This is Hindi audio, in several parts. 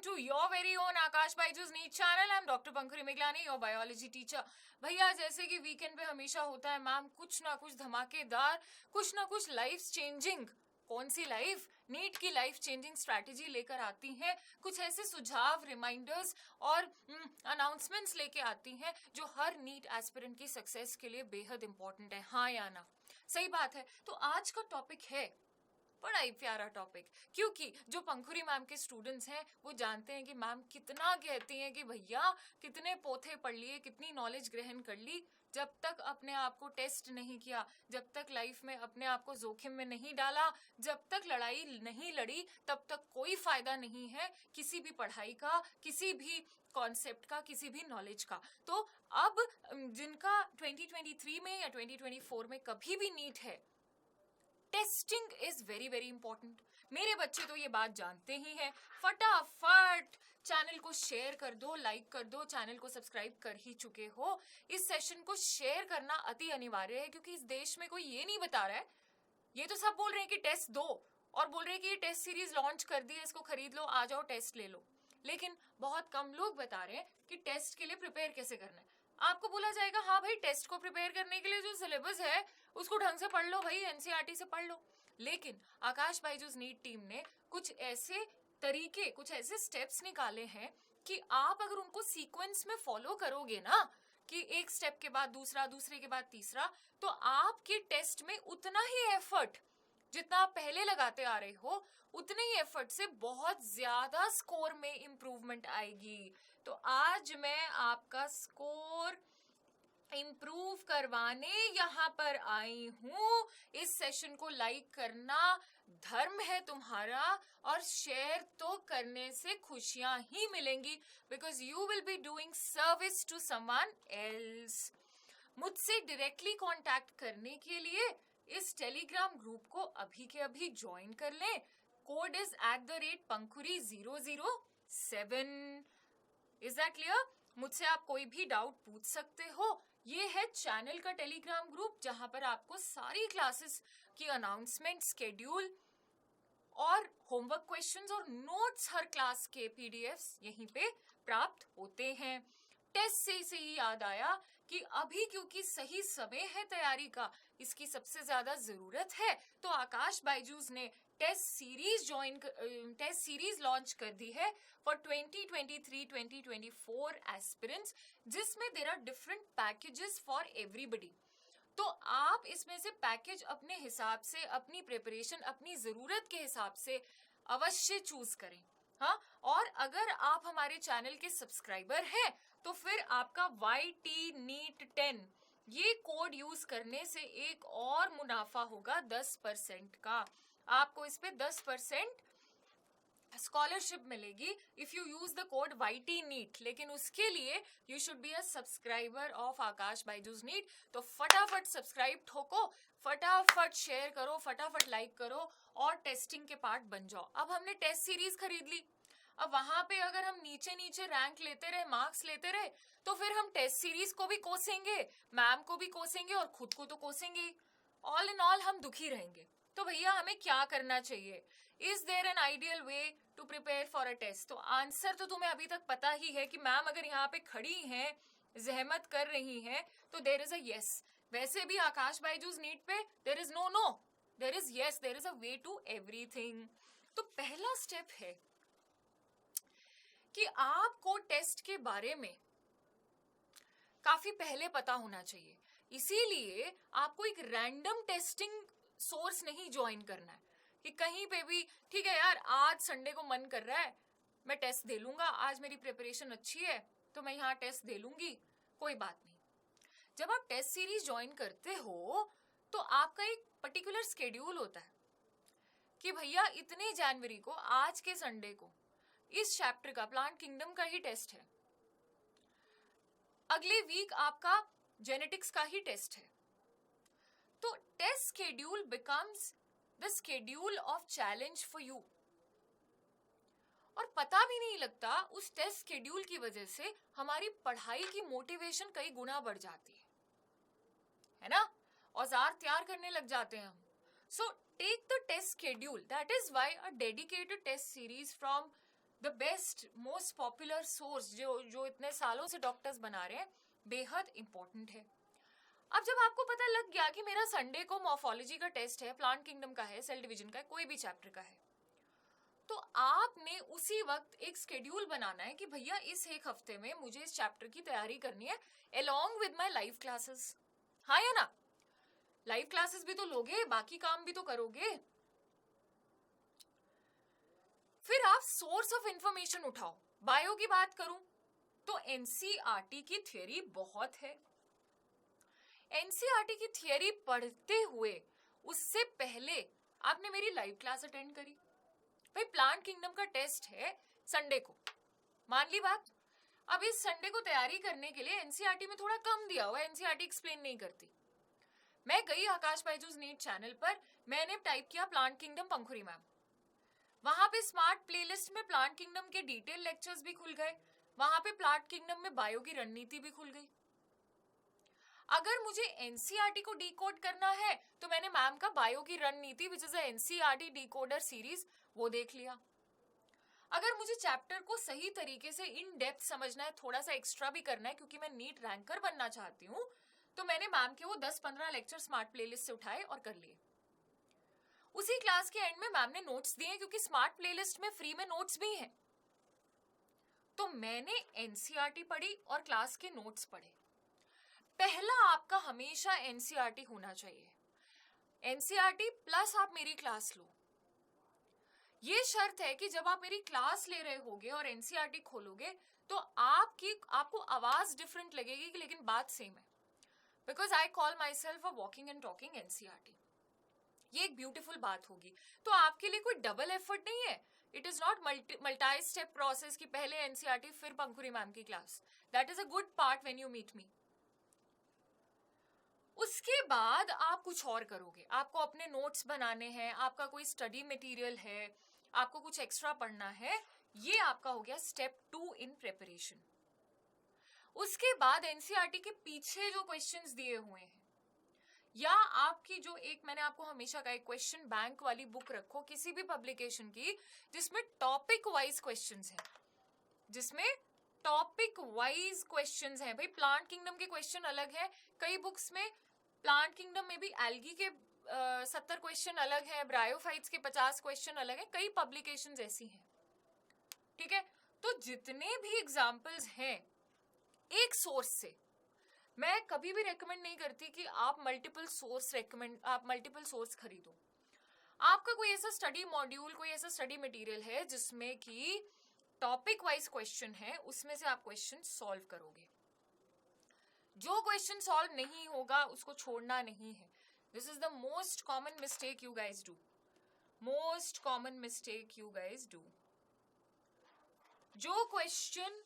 to your very own Akash Byju's NEET channel. I'm Dr. Pankuri Miglani, your biology teacher. भैया जैसे कि वीकेंड पे हमेशा होता है मैम कुछ ना कुछ धमाकेदार, कुछ ना कुछ लाइफ चेंजिंग, कौन सी लाइफ, नीट की लाइफ चेंजिंग स्ट्रैटेजी लेकर आती हैं, कुछ ऐसे सुझाव, रिमाइंडर्स और अनाउंसमेंट्स लेके आती हैं जो हर नीट एस्पिरेंट की सक्सेस के लिए बेहद इंपॉर्टेंट है. हाँ या ना? सही बात है. तो आज का टॉपिक है बड़ा ही प्यारा टॉपिक, क्योंकि जो पंखुरी मैम के स्टूडेंट्स हैं वो जानते हैं कि मैम कितना कहती हैं कि भैया कितने पोथे पढ़ लिए, कितनी नॉलेज ग्रहण कर ली, जब तक अपने आप को टेस्ट नहीं किया, जब तक लाइफ में अपने आप को जोखिम में नहीं डाला, जब तक लड़ाई नहीं लड़ी, तब तक कोई फायदा नहीं है किसी भी पढ़ाई का, किसी भी कॉन्सेप्ट का, किसी भी नॉलेज का. तो अब जिनका 2023 में या 2024 में कभी भी नीट है, testing is very very important. मेरे बच्चे तो ये बात जानते ही हैं. फटाफट चैनल को शेयर कर दो, लाइक कर दो, चैनल को सब्सक्राइब कर ही चुके हो. इस सेशन को शेयर करना अति अनिवार्य है, क्योंकि इस देश में कोई ये नहीं बता रहा है. ये तो सब बोल रहे हैं कि टेस्ट दो, और बोल रहे हैं कि ये टेस्ट सीरीज लॉन्च कर दी है, इसको खरीद लो, आ जाओ टेस्ट ले लो. लेकिन बहुत कम लोग बता रहे हैं कि टेस्ट के लिए प्रिपेयर कैसे करना है. आपको बोला जाएगा हाँ भाई टेस्ट को प्रिपेयर करने के लिए जो सिलेबस है उसको ढंग से पढ़ लो भाई, एनसीईआरटी से पढ़ लो. लेकिन आकाश बायजूस नीट टीम ने कुछ ऐसे तरीके, कुछ ऐसे स्टेप्स निकाले हैं कि आप अगर उनको सीक्वेंस में फॉलो करोगे ना, कि एक स्टेप के बाद दूसरा, दूसरे के बाद तीसरा, तो आपके टेस्ट में उतना ही एफर्ट जितना आप पहले लगाते आ रहे हो, उतने ही एफर्ट से बहुत ज्यादा स्कोर में इंप्रूवमेंट आएगी. तो आज मैं आपका स्कोर इम्प्रूव करवाने यहाँ पर आई हूँ. इस सेशन को लाइक करना धर्म है तुम्हारा, और शेयर तो करने से खुशियां ही मिलेंगी, because you will be doing service to someone else. मुझसे डायरेक्टली कांटेक्ट करने के लिए इस टेलीग्राम ग्रुप को अभी के अभी ज्वाइन कर लें. Code is @pankuri007. Is that clear? मुझसे आप कोई भी डाउट पूछ सकते हो. ये है चैनल का टेलीग्राम ग्रुप, जहां पर आपको सारी क्लासेस की अनाउंसमेंट, शेड्यूल और होमवर्क क्वेश्चंस और नोट्स, हर क्लास के पीडीएफ्स यहीं पे प्राप्त होते हैं. टेस्ट से ही याद आया कि अभी क्योंकि सही समय है तैयारी का, इसकी सबसे ज्यादा जरूरत है, तो आकाश बायजूस ने टेस्ट सीरीज लॉन्च कर दी है फॉर 2023-2024 एस्पिरेंट्स, जिसमें there are different packages for everybody. तो आप इसमें से पैकेज अपने हिसाब से, अपनी प्रिपरेशन, अपनी जरूरत के हिसाब से अवश्य चूज करें. हाँ, और अगर आप हमारे चैनल के सब्सक्राइबर हैं तो फिर आपका YT NEET 10 ये कोड यूज करने से एक और मुनाफा होगा 10% का. आपको इस पे 10% स्कॉलरशिप मिलेगी if you use the code YT NEET. लेकिन उसके लिए you should be a subscriber of Aakash Byju's NEET. तो फटाफट सब्सक्राइब ठोको, फटाफट शेयर करो, फटाफट लाइक करो और टेस्टिंग के पार्ट बन जाओ. अब हमने टेस्ट सीरीज खरीद ली, अब वहां पे अगर हम नीचे नीचे रैंक लेते रहे, मार्क्स लेते रहे, तो फिर हम टेस्ट सीरीज को भी कोसेंगे, मैम को भी कोसेंगे और खुद को तो कोसेंगे. ऑल इन ऑल हम दुखी रहेंगे. तो भैया हमें क्या करना चाहिए? Is there an ideal way to prepare for a test? तो आंसर तो तुम्हें अभी तक पता ही है कि मैम अगर यहाँ पे खड़ी हैं, जहमत कर रही हैं, तो देयर इज अ यस. वैसे भी आकाश बायजूस नीट पे there is no, there is yes, there is a way to everything. तो पहला स्टेप है कि आपको टेस्ट के बारे में काफी पहले पता होना चाहिए. इसीलिए आपको एक रैंडम टेस्टिंग सोर्स नहीं ज्वाइन करना है कि कहीं पे भी ठीक है यार, आज संडे को मन कर रहा है मैं टेस्ट दे लूंगा, आज मेरी प्रिपरेशन अच्छी है तो मैं यहाँ टेस्ट दे लूंगी. कोई बात नहीं. जब आप टेस्ट सीरीज ज्वाइन करते हो तो आपका एक पर्टिकुलर स्केड्यूल होता है कि भैया इतने जनवरी को, आज के संडे को, इस चैप्टर का, प्लांट किंगडम का ही टेस्ट है. अगले वीक आपका जेनेटिक्स का ही टेस्ट है. तो test schedule becomes the schedule of challenge for you. और पता भी नहीं लगता उस टेस्ट स्केड्यूल की वजह से हमारी पढ़ाई की मोटिवेशन कई गुना बढ़ जाती है ना? औजार तैयार करने लग जाते हैं हम. So take the test schedule. That is why a dedicated test series from the best most popular source जो इतने सालों से डॉक्टर्स बना रहे हैं, बेहद इंपॉर्टेंट है। अब जब आपको पता लग गया कि मेरा संडे को मॉर्फोलॉजी का टेस्ट है, प्लांट किंगडम का है, सेल डिवीजन का है, कोई भी चैप्टर का है, तो आपने उसी वक्त एक शेड्यूल बनाना है कि भैया इस एक हफ्ते में मुझे इस चैप्टर की तैयारी करनी है along with my live classes. हाँ या ना? लाइव क्लासेस भी तो लोगे, बाकी काम भी तो करोगे। फिर आप सोर्स ऑफ इंफॉर्मेशन उठाओ। बायो की बात करूं तो एनसीईआरटी की थ्योरी बहुत है। एनसीईआरटी की थ्योरी पढ़ते हुए उससे पहले आपने मेरी लाइव क्लास अटेंड करी। भाई प्लांट किंगडम का टेस्ट है संडे को, मान ली बात। अब इस संडे को तैयारी करने के लिए एनसीईआरटी में थोड़ा कम दिया हुआ है, एनसीईआरटी एक्सप्लेन नहीं करती। मैं गई आकाश बायजूस नीट चैनल पर, मैंने टाइप किया प्लांट किंगडम पंखुरी मैम, वहां पे स्मार्ट प्लेलिस्ट में प्लांट किंगडम के डिटेल लेक्चर्स भी खुल गए, वहां पे प्लांट किंगडम में बायो की रणनीति भी खुल गई। अगर मुझे एनसीईआरटी को डिकोड करना है तो मैंने मैम का बायो की रणनीति which is NCERT decoder series वो देख लिया। अगर मुझे चैप्टर को सही तरीके से इन डेप्थ समझना है, थोड़ा सा एक्स्ट्रा भी करना है क्योंकि मैं नीट रैंकर बनना चाहती हूँ, तो मैंने मैम के वो 10-15 लेक्चर स्मार्ट प्लेलिस्ट से उठाए और कर लिए। उसी क्लास के एंड में मैम ने नोट्स दिए क्योंकि स्मार्ट प्लेलिस्ट में फ्री में नोट्स भी हैं। तो मैंने एनसीईआरटी पढ़ी और क्लास के नोट्स पढ़े। पहला आपका हमेशा एनसीईआरटी होना चाहिए, एनसीईआरटी प्लस आप मेरी क्लास लो। ये शर्त है कि जब आप मेरी क्लास ले रहे होगे और एनसीईआरटी खोलोगे तो आपको आवाज डिफरेंट लगेगी लेकिन बात सेम है, because I call my self a walking and talking NCERT. ये एक ब्यूटीफुल बात होगी। तो आपके लिए कोई डबल एफर्ट नहीं है, it is not multi step process कि पहले एनसीईआरटी फिर पंखुरी मैम की class. That is a good part when you meet me. उसके बाद आप कुछ और करोगे, आपको अपने नोट्स बनाने हैं, आपका कोई स्टडी मटेरियल है, आपको कुछ एक्स्ट्रा पढ़ना है, ये आपका हो गया स्टेप 2 इन प्रिपरेशन। उसके बाद एनसीईआरटी के पीछे जो क्वेश्चंस दिए हुए हैं, या आपकी जो एक मैंने आपको हमेशा कहा क्वेश्चन बैंक वाली बुक रखो किसी भी पब्लिकेशन की, जिसमें टॉपिक वाइज क्वेश्चंस हैं, जिसमें टॉपिक वाइज क्वेश्चंस हैं। भाई प्लांट किंगडम के क्वेश्चन अलग है, कई बुक्स में प्लांट किंगडम में भी एल्गी के 70 क्वेश्चन अलग है, ब्रायोफाइट्स के 50 क्वेश्चन अलग है, कई पब्लिकेशंस ऐसी हैं। ठीक है, तो जितने भी एग्जाम्पल्स हैं एक सोर्स से, मैं कभी भी रेकमेंड नहीं करती कि आप मल्टीपल सोर्स खरीदो। आपका कोई ऐसा स्टडी मॉड्यूल, कोई ऐसा स्टडी मटेरियल है जिसमें कि टॉपिक वाइज क्वेश्चन है, उसमें से आप क्वेश्चन सॉल्व करोगे। जो क्वेश्चन सॉल्व नहीं होगा उसको छोड़ना नहीं है। This is the most common mistake you guys do, most common mistake you guys do. जो क्वेश्चन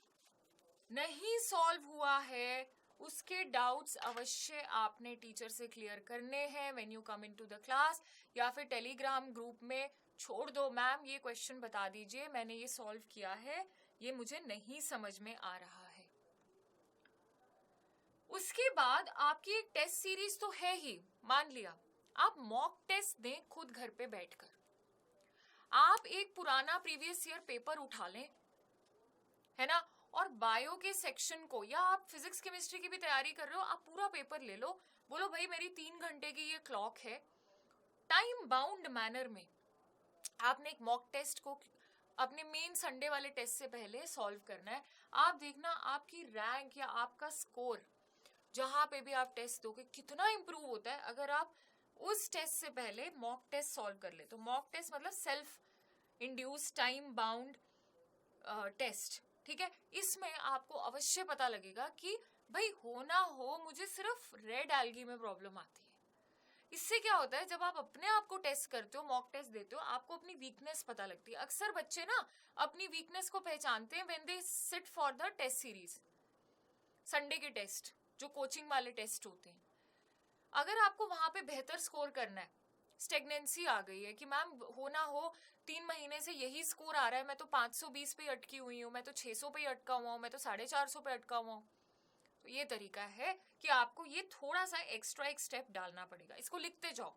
नहीं सॉल्व हुआ है उसके डाउट्स अवश्य आपने टीचर से क्लियर करने हैं when you come into the class, या फिर टेलीग्राम ग्रुप में छोड़ दो, मैम ये क्वेश्चन बता दीजिए, मैंने ये सॉल्व किया है, ये मुझे नहीं समझ में आ रहा है। उसके बाद आपकी एक टेस्ट सीरीज तो है ही, मान लिया आप मॉक टेस्ट दें खुद घर पे बैठकर। आप एक पुराना प्रीवियस ईयर पेपर उठा लें, है ना, और बायो के सेक्शन को, या आप फिजिक्स केमिस्ट्री की भी तैयारी कर रहे हो, आप पूरा पेपर ले लो, बोलो भाई मेरी 3 घंटे की ये क्लॉक है, टाइम बाउंड मैनर में आपने एक मॉक टेस्ट को अपने मेन संडे वाले टेस्ट से पहले सॉल्व करना है। आप देखना आपकी रैंक या आपका स्कोर जहां पे भी आप टेस्ट दोगे कितना इंप्रूव होता है अगर आप उस टेस्ट से पहले मॉक टेस्ट सॉल्व कर ले। तो मॉक टेस्ट मतलब self induce time bound test, ठीक है। इसमें आपको अवश्य पता लगेगा कि भाई हो ना हो मुझे सिर्फ रेड एल्गी में प्रॉब्लम आती है। इससे क्या होता है, जब आप अपने आप को टेस्ट करते हो, मॉक टेस्ट देते हो, आपको अपनी वीकनेस पता लगती है। अक्सर बच्चे ना अपनी वीकनेस को पहचानते हैं when they sit for the test series, Sunday के टेस्ट जो कोचिंग वाले टेस्ट होते हैं। अगर आपको वहां पे बेहतर स्कोर करना है, स्टेगनेंसी आ गई है कि मैम हो ना हो 3 महीने से यही स्कोर आ रहा है, मैं तो 520 पे अटकी हुई हूँ, मैं तो 600 पे अटका हुआ हूँ, मैं तो 450 पे अटका हुआ हूँ, तो ये तरीका है कि आपको ये थोड़ा सा एक्स्ट्रा एक स्टेप डालना पड़ेगा। इसको लिखते जाओ,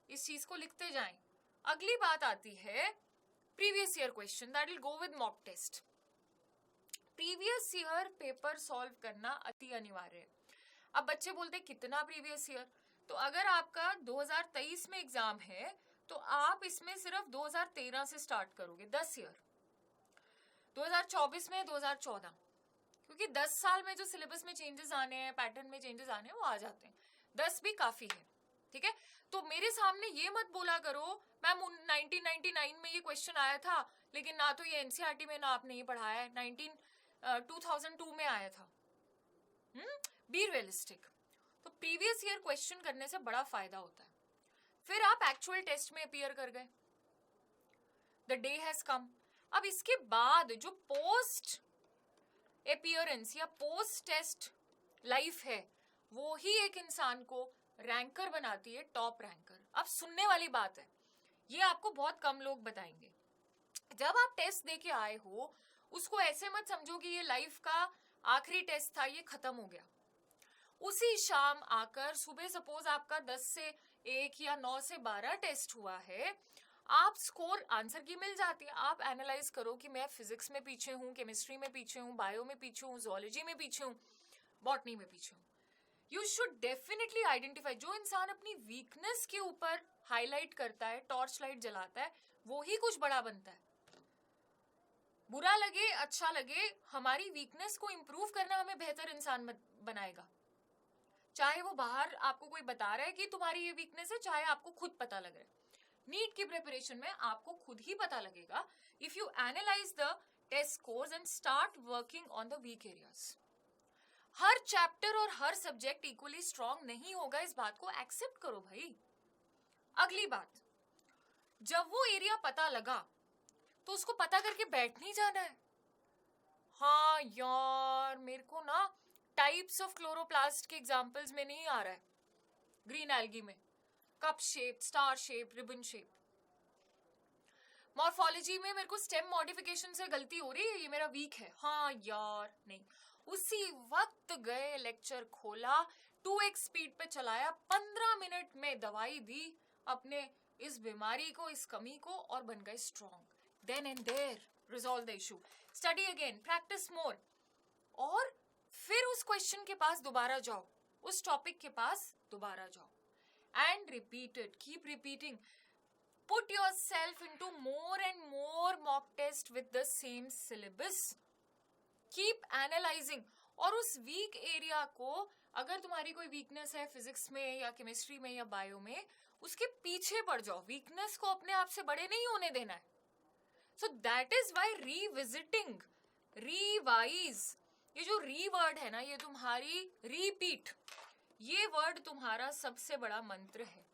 इस चीज को लिखते जाएं। अगली बात आती है previous year question that will go with mock test. Previous year paper solve करना अति अनिवार्य है. अब बच्चे बोलते हैं कितना प्रीवियस ईयर, तो अगर आपका 2023 में एग्जाम है तो आप इसमें सिर्फ 2013 से स्टार्ट करोगे, 10 ईयर. 2024 में 2014, क्योंकि 10 साल में जो सिलेबस में चेंजेस आने हैं, पैटर्न में चेंजेस आने हैं, वो आ जाते हैं. 10 भी काफी है, ठीक है. तो मेरे सामने ये मत बोला करो मैम 1999 में ये क्वेश्चन आया था, लेकिन ना तो ये एनसीईआरटी में, ना आपने ये पढ़ाया है, 2002 में आया था. Be realistic. तो प्रीवियस ईयर क्वेश्चन करने से बड़ा फायदा होता है. फिर आप एक्चुअल टेस्ट में अपीयर कर गए, द डे हैज कम. अब इसके बाद जो पोस्ट अपीयरेंस या पोस्ट टेस्ट लाइफ है, वो ही एक इंसान को रैंकर बनाती है, टॉप रैंकर. अब सुनने वाली बात है, ये आपको बहुत कम लोग बताएंगे. जब आप टेस्ट देके आए हो, उसको ऐसे मत समझो कि ये लाइफ का आखिरी टेस्ट था, ये खत्म हो गया. उसी शाम आकर सुबह सपोज आपका 10 से 1 या 9 से 12 टेस्ट हुआ है, आप स्कोर आंसर की मिल जाती है. आप एनालाइज करो कि मैं फिजिक्स में पीछे हूँ, केमिस्ट्री में पीछे हूँ, बायो में पीछे हूँ, जोलॉजी में पीछे हूँ, बॉटनी में पीछे हूँ. You should definitely identify. जो इंसान अपनी वीकनेस के ऊपर हाईलाइट करता है, टॉर्च लाइट जलाता है, वो ही कुछ बड़ा बनता है. बुरा लगे अच्छा लगे, हमारी वीकनेस को इंप्रूव करना हमें बेहतर इंसान बनाएगा. चाहे वो बाहर आपको कोई बता रहा है कि तुम्हारी ये वीकनेस है, चाहे आपको खुद पता लग रहा है. नीट की प्रिपरेशन में आपको खुद ही पता लगेगा if you analyse the test scores and start working on the weak areas. हर चैप्टर और हर सब्जेक्ट इक्वली स्ट्रांग नहीं होगा, इस बात को एक्सेप्ट करो भाई. अगली बात, जब वो एरिया पता लगा तो उसको पता करके बैठ नहीं जाना है. हाँ यार, मेरे को ना टाइप्स ऑफ क्लोरोप्लास्ट के एग्जांपल्स में नहीं आ रहा है. ग्रीन एल्गी में cup shape, star shape, ribbon shape. Morphology में मेरे को स्टेम मॉडिफिकेशन से गलती हो रही है, ये मेरा वीक है. हाँ यार नहीं. उसी वक्त गए, लेक्चर खोला, 2x स्पीड पे चलाया, 15 मिनट में दवाई दी अपने इस बीमारी को, इस कमी को, और बन गए strong. Then and there resolve the issue. Study again, practice more, और फिर उस क्वेश्चन के पास दोबारा जाओ, उस टॉपिक के पास दोबारा जाओ, and repeat it, keep repeating. Put yourself into more and more mock test with the same syllabus. Keep analyzing. और उस वीक एरिया को, अगर तुम्हारी कोई वीकनेस है फिजिक्स में या केमिस्ट्री में या बायो में, उसके पीछे पड़ जाओ. वीकनेस को अपने आप से बड़े नहीं होने देना है. So that is why revisiting, revise, ये जो री वर्ड है ना, ये तुम्हारी रिपीट, ये वर्ड तुम्हारा सबसे बड़ा मंत्र है.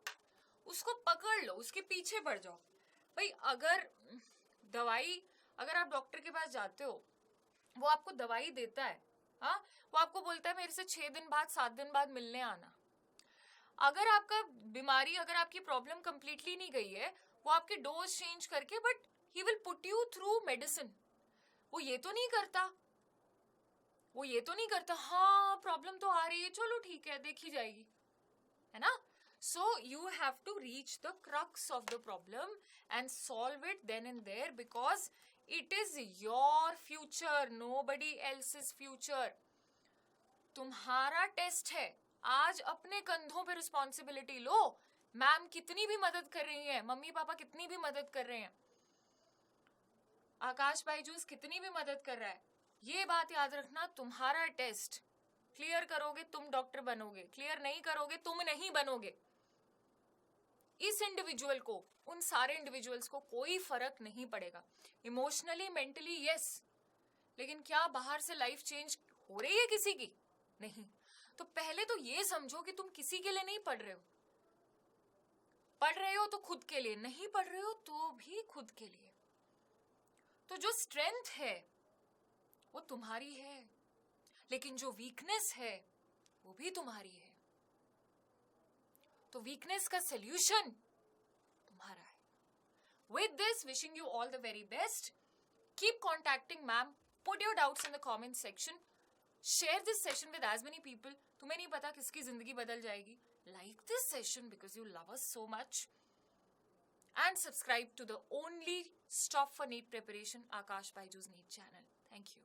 उसको पकड़ लो, उसके पीछे पड़ जाओ भाई. अगर आप डॉक्टर के पास जाते हो, वो आपको दवाई देता है, हाँ, वो आपको बोलता है मेरे से 6 दिन बाद 7 दिन बाद मिलने आना. अगर आपका बीमारी, अगर आपकी प्रॉब्लम कंप्लीटली नहीं गई है, वो आपकी डोज चेंज करके, but he will put you through medicine. वो ये तो नहीं करता, हाँ प्रॉब्लम तो आ रही है, चलो ठीक है, देखी जाएगी, है ना. So you have to reach the crux of the problem and solve it then and there, because it is your future, nobody else's future. तुम्हारा टेस्ट है, आज अपने कंधों पे रिस्पॉन्सिबिलिटी लो. मैम कितनी भी मदद कर रही है, मम्मी पापा कितनी भी मदद कर रहे हैं, आकाश बाईजूस कितनी भी मदद कर रहा है, ये बात याद रखना, तुम्हारा टेस्ट क्लियर करोगे तुम डॉक्टर बनोगे, क्लियर नहीं करोगे तुम नहीं बनोगे. इस इंडिविजुअल को, उन सारे इंडिविजुअल्स को कोई फर्क नहीं पड़ेगा. इमोशनली, मेंटली यस, लेकिन क्या बाहर से लाइफ चेंज हो रही है किसी की? नहीं. तो पहले तो ये समझो कि तुम किसी के लिए नहीं पढ़ रहे हो तो खुद के लिए, नहीं पढ़ रहे हो तो भी खुद के लिए. तो जो स्ट्रेंथ है वो तुम्हारी है, लेकिन जो वीकनेस है वो भी तुम्हारी है. तो वीकनेस का सॉल्यूशन तुम्हारा है. With this, wishing you all the very best. Keep contacting ma'am. Put your doubts in the comment section. Share this session with as many people. तुम्हें नहीं पता किसकी जिंदगी बदल जाएगी. Like this session because you love us so much. and subscribe to the only stop for NEET preparation, Akash Baiju's NEET channel. Thank you.